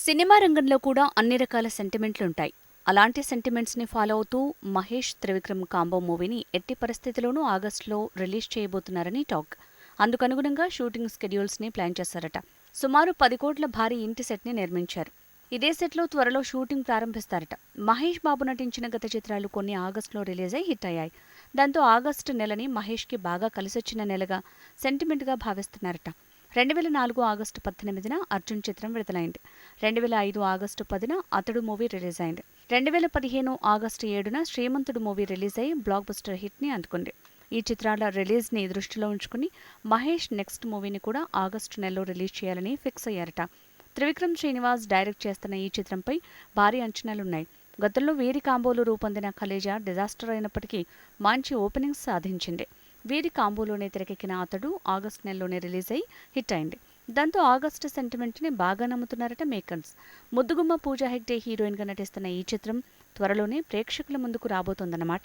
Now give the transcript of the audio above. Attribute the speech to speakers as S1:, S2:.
S1: Cinema రంగంలో కూడా అన్ని రకాల సెంటిమెంట్లుంటాయి. అలాంటి సెంటిమెంట్స్‌ని ఫాలో అవుతూ మహేష్, త్రివిక్రమ్ కాంబో మూవీని ఎట్టి పరిస్థితిలోనూ ఆగస్టులో రిలీజ్ చేయబోతున్నారని టాక్. అందుకనుగుణంగా షూటింగ్ స్కెడ్యూల్స్‌ని ప్లాన్ చేశారట. సుమారు 10 కోట్ల భారీ ఇంటి సెట్‌ని నిర్మించారు. ఇదే సెట్‌లో త్వరలో షూటింగ్ ప్రారంభిస్తారట. మహేష్ బాబు నటించిన గత చిత్రాలు కొన్ని ఆగస్టులో రిలీజై హిట్ అయ్యాయి. దాంతో ఆగస్టు నెలని మహేష్‌కి బాగా కలిసొచ్చిన నెలగా, సెంటిమెంట్‌గా భావిస్తున్నారట. 2004 ఆగస్టు 18న అర్జున్ చిత్రం విడుదలైంది. 2005 ఆగస్టు 10న అతడు మూవీ రిలీజ్ అయింది. 2015 ఆగస్టు 7న శ్రీమంతుడు మూవీ రిలీజ్ అయి బ్లాక్ బస్టర్ హిట్ ని అందుకుంది. ఈ చిత్రాల రిలీజ్ ని దృష్టిలో ఉంచుకుని మహేష్ నెక్స్ట్ మూవీని కూడా ఆగస్టు నెలలో రిలీజ్ చేయాలని ఫిక్స్ అయ్యారట. త్రివిక్రమ్ శ్రీనివాస్ డైరెక్ట్ చేస్తున్న ఈ చిత్రంపై భారీ అంచనాలున్నాయి. గతంలో వీరి కాంబోలో రూపొందిన ఖలేజా డిజాస్టర్ అయినప్పటికీ మంచి ఓపెనింగ్స్ సాధించింది. వీరి కాంబోలోనే తెరకెక్కిన అతడు ఆగస్టు నెలలోనే రిలీజ్ అయి హిట్ అయింది. దాంతో ఆగస్టు సెంటిమెంట్ ని బాగా నమ్ముతున్నారట మేకర్స్. ముద్దుగుమ్మ పూజా హెగ్డే హీరోయిన్ గా నటిస్తున్న ఈ చిత్రం త్వరలోనే ప్రేక్షకుల ముందుకు రాబోతోందన్నమాట.